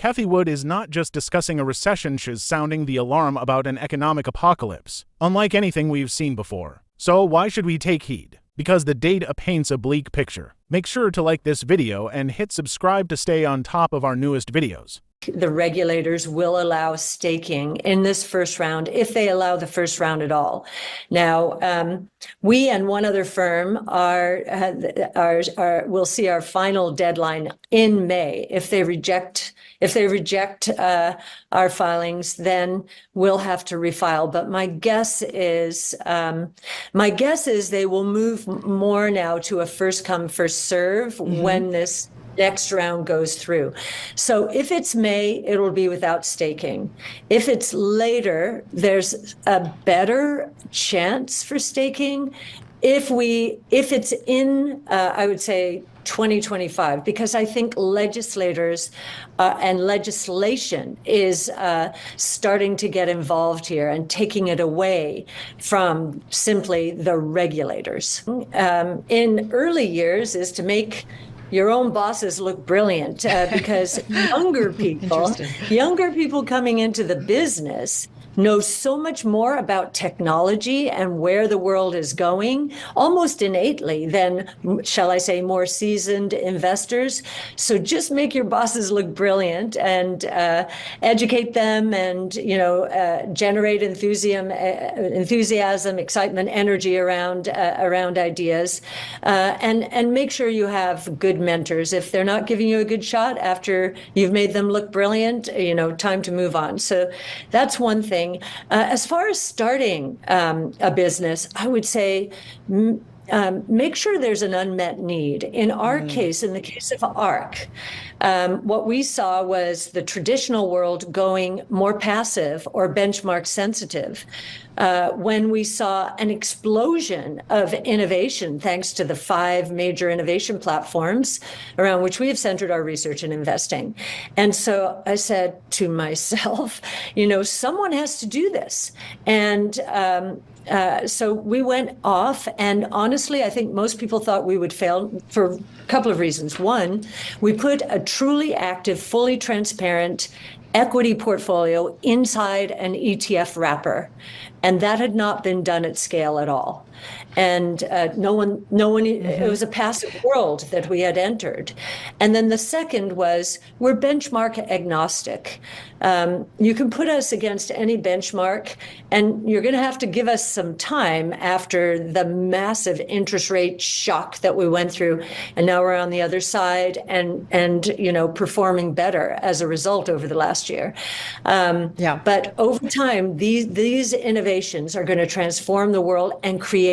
Cathie Wood is not just discussing a recession, she's sounding the alarm about an economic apocalypse, unlike anything we've seen before. So why should we take heed? Because the data paints a bleak picture. Make sure to like this video and hit subscribe to stay on top of our newest videos. The regulators will allow staking in this first round, if they allow the first round at all. Now, we and one other firm will see our final deadline in May. If they reject our filings, then we'll have to refile. But my guess is they will move more now to a first come, first serve when this next round goes through. So if it's May, it will be without staking. If it's later, there's a better chance for staking. If it's in, I would say 2025, because I think legislators and legislation is starting to get involved here and taking it away from simply the regulators. In early years is to make your own bosses look brilliant because younger people coming into the business know so much more about technology and where the world is going, almost innately, than, shall I say, more seasoned investors. So just make your bosses look brilliant and educate them and, generate enthusiasm, excitement, energy around ideas, and make sure you have good mentors. If they're not giving you a good shot after you've made them look brilliant, time to move on. So that's one thing. As far as starting a business, I would say make sure there's an unmet need. In our case, in the case of ARC, what we saw was the traditional world going more passive or benchmark sensitive. When we saw an explosion of innovation, thanks to the 5 major innovation platforms around which we have centered our research and investing. And so I said to myself, someone has to do this. And so we went off, and honestly, I think most people thought we would fail for a couple of reasons. One, we put a truly active, fully transparent equity portfolio inside an ETF wrapper, and that had not been done at scale at all. And no one, it was a passive world that we had entered. And then the second was we're benchmark agnostic. You can put us against any benchmark, and you're going to have to give us some time after the massive interest rate shock that we went through. And now we're on the other side and performing better as a result over the last year. But over time, these innovations are going to transform the world and create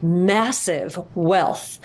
massive wealth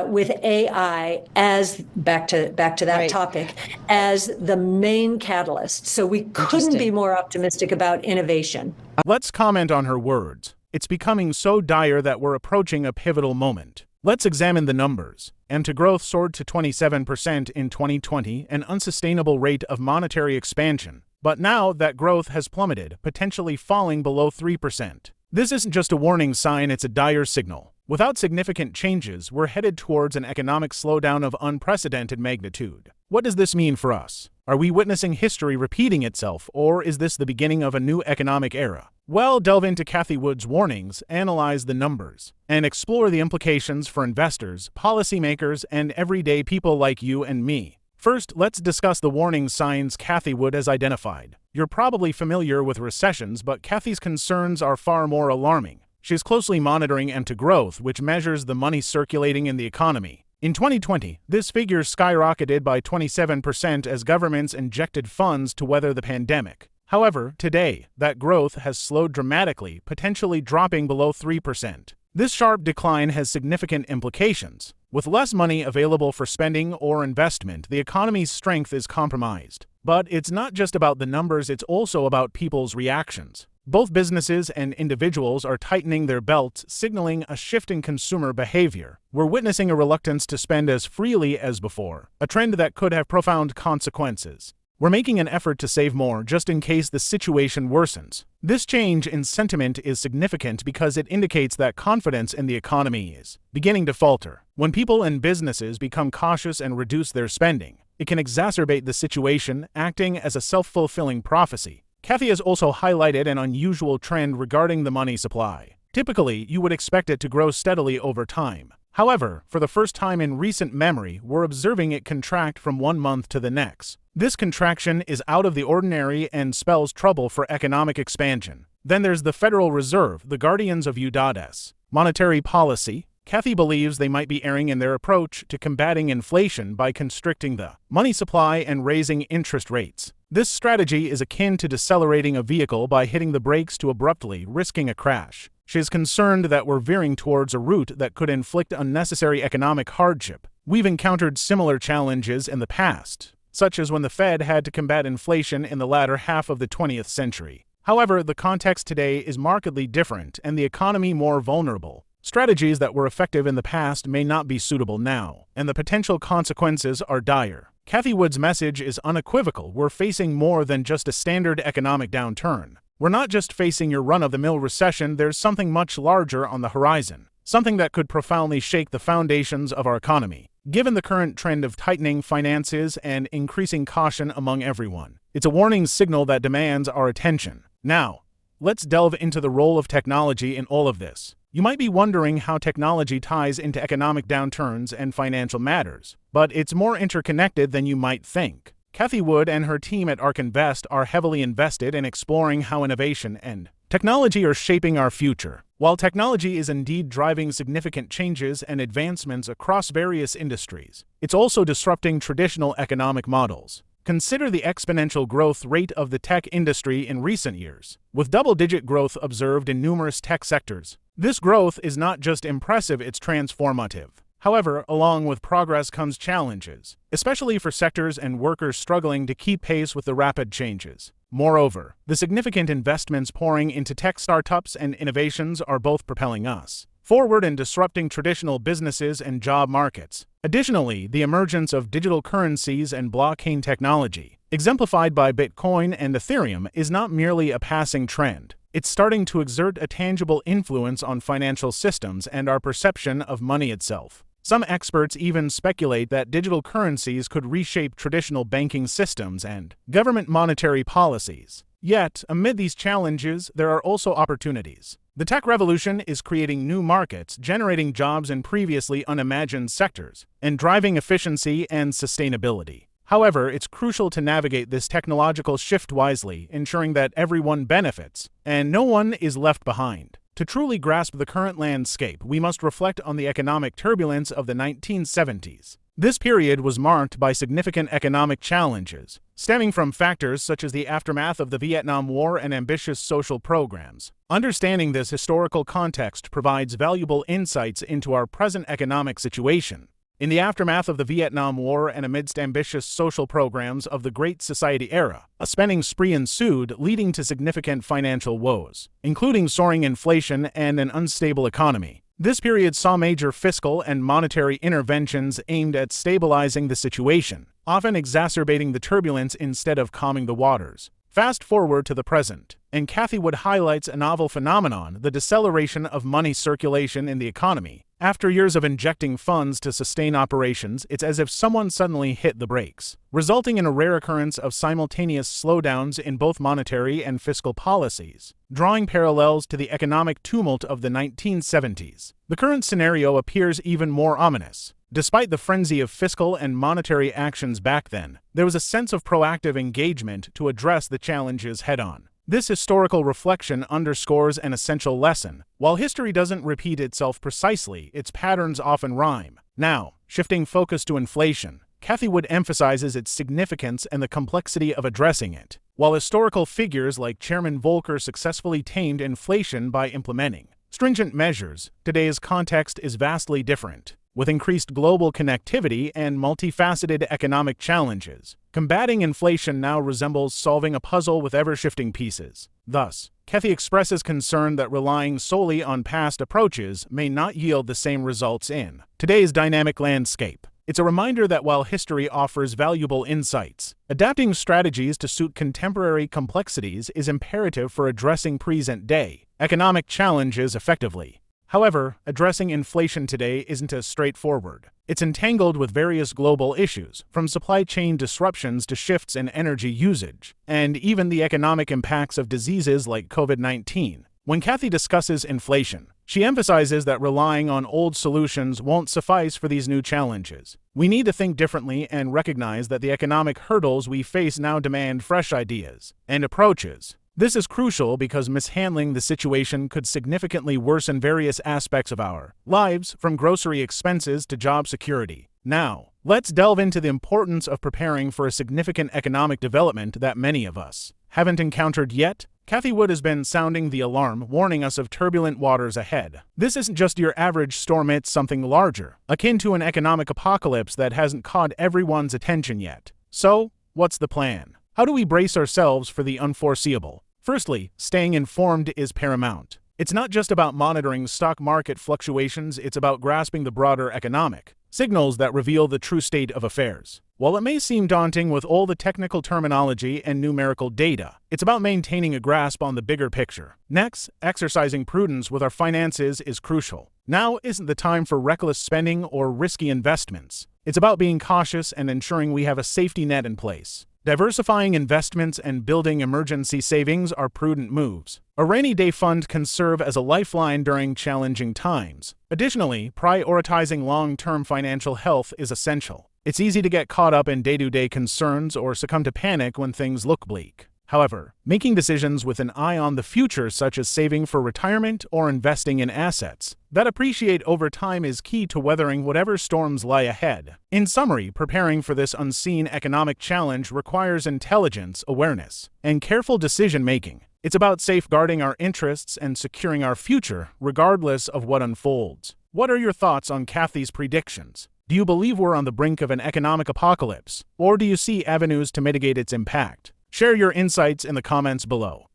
with AI as back to that topic as the main catalyst. So we couldn't be more optimistic about innovation. Let's comment on her words. It's becoming so dire that we're approaching a pivotal moment. Let's examine the numbers. And to growth soared to 27% in 2020, an unsustainable rate of monetary expansion. But now that growth has plummeted, potentially falling below 3%. This isn't just a warning sign, it's a dire signal. Without significant changes, we're headed towards an economic slowdown of unprecedented magnitude. What does this mean for us? Are we witnessing history repeating itself, or is this the beginning of a new economic era? Well, delve into Cathie Wood's warnings, analyze the numbers, and explore the implications for investors, policymakers, and everyday people like you and me. First, let's discuss the warning signs Cathie Wood has identified. You're probably familiar with recessions, but Cathie's concerns are far more alarming. She's closely monitoring M2 growth, which measures the money circulating in the economy. In 2020, this figure skyrocketed by 27% as governments injected funds to weather the pandemic. However, today, that growth has slowed dramatically, potentially dropping below 3%. This sharp decline has significant implications. With less money available for spending or investment, the economy's strength is compromised. But it's not just about the numbers, it's also about people's reactions. Both businesses and individuals are tightening their belts, signaling a shift in consumer behavior. We're witnessing a reluctance to spend as freely as before, a trend that could have profound consequences. We're making an effort to save more just in case the situation worsens. This change in sentiment is significant because it indicates that confidence in the economy is beginning to falter. When people and businesses become cautious and reduce their spending, it can exacerbate the situation, acting as a self-fulfilling prophecy. Cathie has also highlighted an unusual trend regarding the money supply. Typically, you would expect it to grow steadily over time. However, for the first time in recent memory, we're observing it contract from one month to the next. This contraction is out of the ordinary and spells trouble for economic expansion. Then there's the Federal Reserve, the guardians of U.S. monetary policy. Cathie believes they might be erring in their approach to combating inflation by constricting the money supply and raising interest rates. This strategy is akin to decelerating a vehicle by hitting the brakes too abruptly, risking a crash. She is concerned that we're veering towards a route that could inflict unnecessary economic hardship. We've encountered similar challenges in the past, such as when the Fed had to combat inflation in the latter half of the 20th century. However, the context today is markedly different and the economy more vulnerable. Strategies that were effective in the past may not be suitable now, and the potential consequences are dire. Cathie Wood's message is unequivocal. We're facing more than just a standard economic downturn. We're not just facing your run-of-the-mill recession, there's something much larger on the horizon, something that could profoundly shake the foundations of our economy. Given the current trend of tightening finances and increasing caution among everyone, it's a warning signal that demands our attention. Now, let's delve into the role of technology in all of this. You might be wondering how technology ties into economic downturns and financial matters, but it's more interconnected than you might think. Cathie Wood and her team at ARK Invest are heavily invested in exploring how innovation and technology are shaping our future. While technology is indeed driving significant changes and advancements across various industries, it's also disrupting traditional economic models. Consider the exponential growth rate of the tech industry in recent years, with double-digit growth observed in numerous tech sectors. This growth is not just impressive, it's transformative. However, along with progress comes challenges, especially for sectors and workers struggling to keep pace with the rapid changes. Moreover, the significant investments pouring into tech startups and innovations are both propelling us forward and disrupting traditional businesses and job markets. Additionally, the emergence of digital currencies and blockchain technology, exemplified by Bitcoin and Ethereum, is not merely a passing trend. It's starting to exert a tangible influence on financial systems and our perception of money itself. Some experts even speculate that digital currencies could reshape traditional banking systems and government monetary policies. Yet, amid these challenges, there are also opportunities. The tech revolution is creating new markets, generating jobs in previously unimagined sectors, and driving efficiency and sustainability. However, it's crucial to navigate this technological shift wisely, ensuring that everyone benefits and no one is left behind. To truly grasp the current landscape, we must reflect on the economic turbulence of the 1970s. This period was marked by significant economic challenges, stemming from factors such as the aftermath of the Vietnam War and ambitious social programs. Understanding this historical context provides valuable insights into our present economic situation. In the aftermath of the Vietnam War and amidst ambitious social programs of the Great Society era, a spending spree ensued, leading to significant financial woes, including soaring inflation and an unstable economy. This period saw major fiscal and monetary interventions aimed at stabilizing the situation, often exacerbating the turbulence instead of calming the waters. Fast forward to the present, and Cathie Wood highlights a novel phenomenon: the deceleration of money circulation in the economy. After years of injecting funds to sustain operations, it's as if someone suddenly hit the brakes, resulting in a rare occurrence of simultaneous slowdowns in both monetary and fiscal policies, drawing parallels to the economic tumult of the 1970s. The current scenario appears even more ominous. Despite the frenzy of fiscal and monetary actions back then, there was a sense of proactive engagement to address the challenges head-on. This historical reflection underscores an essential lesson. While history doesn't repeat itself precisely, its patterns often rhyme. Now, shifting focus to inflation, Cathie Wood emphasizes its significance and the complexity of addressing it. While historical figures like Chairman Volcker successfully tamed inflation by implementing stringent measures, today's context is vastly different. With increased global connectivity and multifaceted economic challenges, combating inflation now resembles solving a puzzle with ever-shifting pieces. Thus, Cathie expresses concern that relying solely on past approaches may not yield the same results in today's dynamic landscape. It's a reminder that while history offers valuable insights, adapting strategies to suit contemporary complexities is imperative for addressing present-day economic challenges effectively. However, addressing inflation today isn't as straightforward. It's entangled with various global issues, from supply chain disruptions to shifts in energy usage, and even the economic impacts of diseases like COVID-19. When Cathie discusses inflation, she emphasizes that relying on old solutions won't suffice for these new challenges. We need to think differently and recognize that the economic hurdles we face now demand fresh ideas and approaches. This is crucial because mishandling the situation could significantly worsen various aspects of our lives, from grocery expenses to job security. Now, let's delve into the importance of preparing for a significant economic development that many of us haven't encountered yet. Cathie Wood has been sounding the alarm, warning us of turbulent waters ahead. This isn't just your average storm, it's something larger, akin to an economic apocalypse that hasn't caught everyone's attention yet. So, what's the plan? How do we brace ourselves for the unforeseeable? Firstly, staying informed is paramount. It's not just about monitoring stock market fluctuations, it's about grasping the broader economic signals that reveal the true state of affairs. While it may seem daunting with all the technical terminology and numerical data, it's about maintaining a grasp on the bigger picture. Next, exercising prudence with our finances is crucial. Now isn't the time for reckless spending or risky investments. It's about being cautious and ensuring we have a safety net in place. Diversifying investments and building emergency savings are prudent moves. A rainy day fund can serve as a lifeline during challenging times. Additionally, prioritizing long-term financial health is essential. It's easy to get caught up in day-to-day concerns or succumb to panic when things look bleak. However, making decisions with an eye on the future, such as saving for retirement or investing in assets that appreciate over time, is key to weathering whatever storms lie ahead. In summary, preparing for this unseen economic challenge requires intelligence, awareness, and careful decision-making. It's about safeguarding our interests and securing our future, regardless of what unfolds. What are your thoughts on Cathie's predictions? Do you believe we're on the brink of an economic apocalypse, or do you see avenues to mitigate its impact? Share your insights in the comments below.